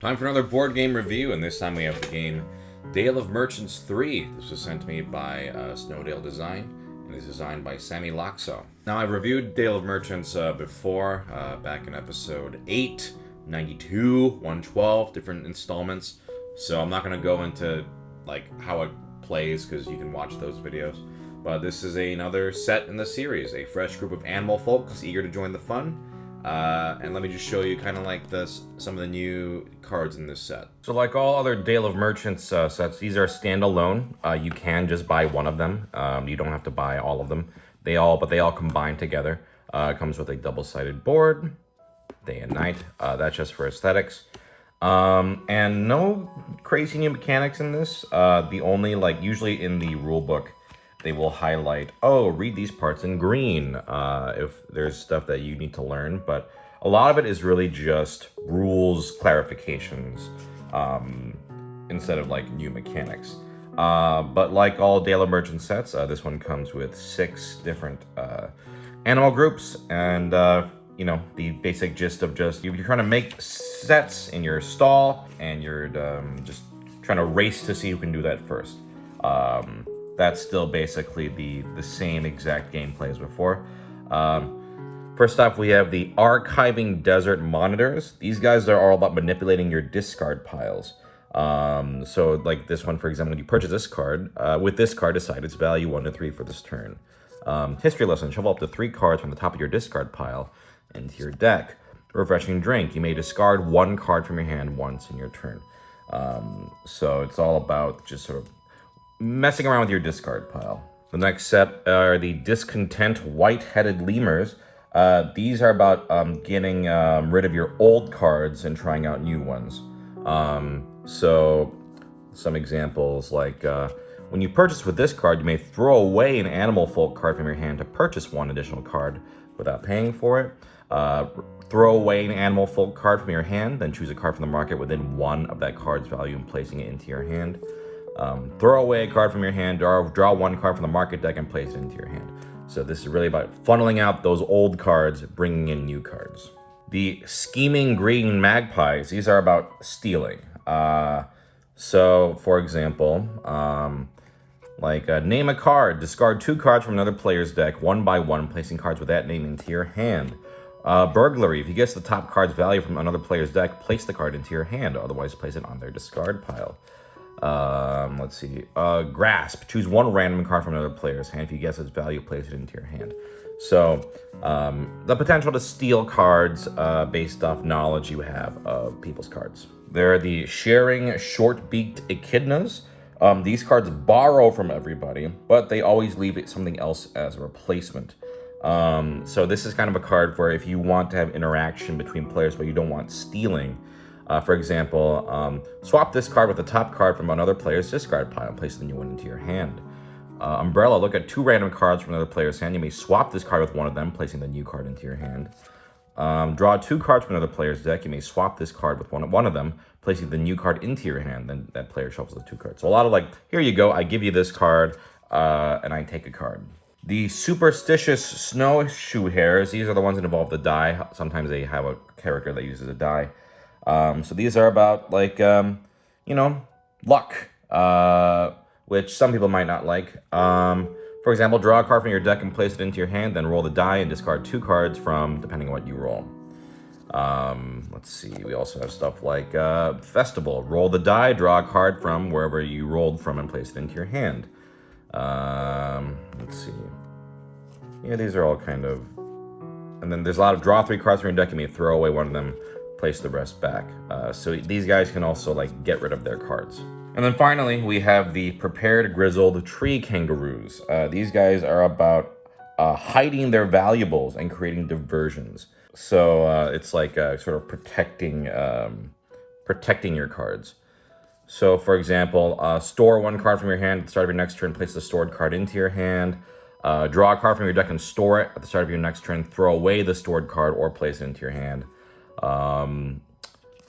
Time for another board game review, and this time we have the game Dale of Merchants 3. This was sent to me by Snowdale Design, and is designed by Sammy Laxo. Now, I've reviewed Dale of Merchants before, back in episode 8, 92, 112, different installments, so I'm not going to go into how it plays, because you can watch those videos. But this is another set in the series, a fresh group of animal folks eager to join the fun. And let me just show you kind of some of the new cards in this set. So like all other Dale of Merchants sets, these are standalone. You can just buy one of them. You don't have to buy all of them. They all combine together. It comes with a double-sided board, day and night. That's just for aesthetics. And no crazy new mechanics in this. The only, usually in the rule book, they will highlight, read these parts in green if there's stuff that you need to learn. But a lot of it is really just rules clarifications instead of new mechanics. But like all Dale of Merchant sets, this one comes with 6 different animal groups. And, the basic gist of just, if you're trying to make sets in your stall and you're just trying to race to see who can do that first. That's still basically the same exact gameplay as before. First off, we have the Archiving Desert Monitors. These guys are all about manipulating your discard piles. So like this one, for example, when you purchase this card, with this card, decide its value 1 to 3 for this turn. History lesson, shuffle up to 3 cards from the top of your discard pile into your deck. Refreshing drink, you may discard 1 card from your hand once in your turn. So it's all about just sort of messing around with your discard pile. The next set are the Discontent White-Headed Lemurs. These are about getting rid of your old cards and trying out new ones. So some examples when you purchase with this card, you may throw away an Animal Folk card from your hand to purchase 1 additional card without paying for it. Throw away an Animal Folk card from your hand, then choose a card from the market within 1 of that card's value and placing it into your hand. Throw away a card from your hand, draw 1 card from the market deck and place it into your hand. So this is really about funneling out those old cards, bringing in new cards. The Scheming Green Magpies, these are about stealing. So for example, name a card, discard 2 cards from another player's deck, 1 by 1, placing cards with that name into your hand. Burglary, if you guess the top card's value from another player's deck, place the card into your hand, otherwise place it on their discard pile. Let's see. Grasp. Choose 1 random card from another player's hand. If you guess its value, place it into your hand. So, the potential to steal cards based off knowledge you have of people's cards. There are the Sharing Short-Beaked Echidnas. These cards borrow from everybody, but they always leave something else as a replacement. So this is kind of a card for if you want to have interaction between players but you don't want stealing. For example, swap this card with the top card from another player's discard pile and place the new one into your hand. Umbrella, look at 2 random cards from another player's hand. You may swap this card with one of them, placing the new card into your hand. Draw 2 cards from another player's deck. You may swap this card with one of them, placing the new card into your hand. Then that player shuffles the 2 cards. So a lot of here you go, I give you this card, and I take a card. The Superstitious Snowshoe Hares, these are the ones that involve the die. Sometimes they have a character that uses a die. So these are about luck, which some people might not like. For example, draw a card from your deck and place it into your hand, then roll the die and discard 2 cards from, depending on what you roll. Let's see, we also have stuff like Festival. Roll the die, draw a card from wherever you rolled from and place it into your hand. Let's see. Yeah, these are all kind of... And then there's a lot of draw 3 cards from your deck. You may throw away one of them, place the rest back. So these guys can also get rid of their cards. And then finally, we have the Prepared Grizzled Tree Kangaroos. These guys are about hiding their valuables and creating diversions. So it's sort of protecting your cards. So for example, store 1 card from your hand at the start of your next turn, place the stored card into your hand. Draw a card from your deck and store it at the start of your next turn. Throw away the stored card or place it into your hand.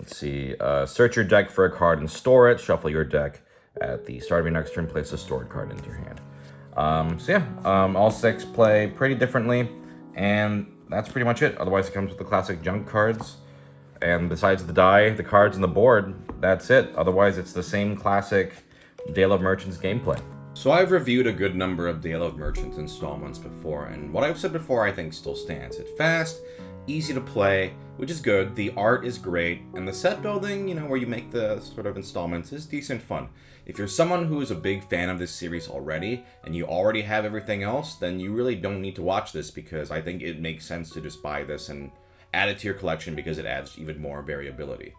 Let's see. Search your deck for a card and store it. Shuffle your deck at the start of your next turn. Place a stored card into your hand. All 6 play pretty differently, and that's pretty much it. Otherwise, it comes with the classic junk cards. And besides the die, the cards, and the board, that's it. Otherwise, it's the same classic Dale of Merchants gameplay. So I've reviewed a good number of Dale of Merchants installments before, and what I've said before I think still stands. It's fast, easy to play, which is good, the art is great, and the set building, where you make the sort of installments, is decent fun. If you're someone who is a big fan of this series already, and you already have everything else, then you really don't need to watch this, because I think it makes sense to just buy this and add it to your collection because it adds even more variability.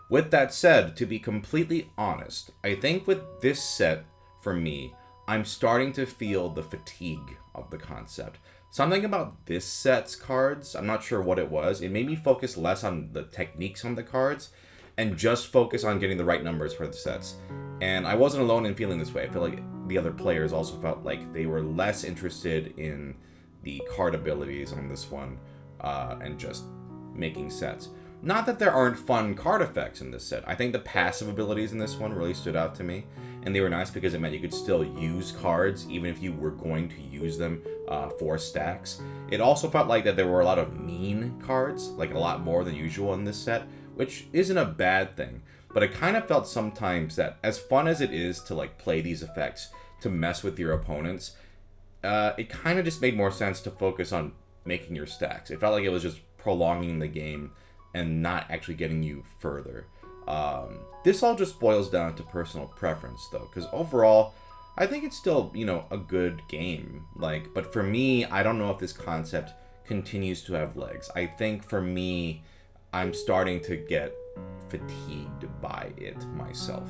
With that said, to be completely honest, I think with this set, for me, I'm starting to feel the fatigue of the concept. Something about this set's cards, I'm not sure what it was, it made me focus less on the techniques on the cards and just focus on getting the right numbers for the sets. And I wasn't alone in feeling this way. I feel like the other players also felt like they were less interested in the card abilities on this one and just making sets. Not that there aren't fun card effects in this set. I think the passive abilities in this one really stood out to me, and they were nice because it meant you could still use cards even if you were going to use them for stacks. It also felt like that there were a lot of mean cards, like a lot more than usual in this set, which isn't a bad thing, but it kind of felt sometimes that as fun as it is to play these effects, to mess with your opponents, it kind of just made more sense to focus on making your stacks. It felt like it was just prolonging the game and not actually getting you further. This all just boils down to personal preference, though, because overall, I think it's still, a good game. But for me, I don't know if this concept continues to have legs. I think for me, I'm starting to get fatigued by it myself.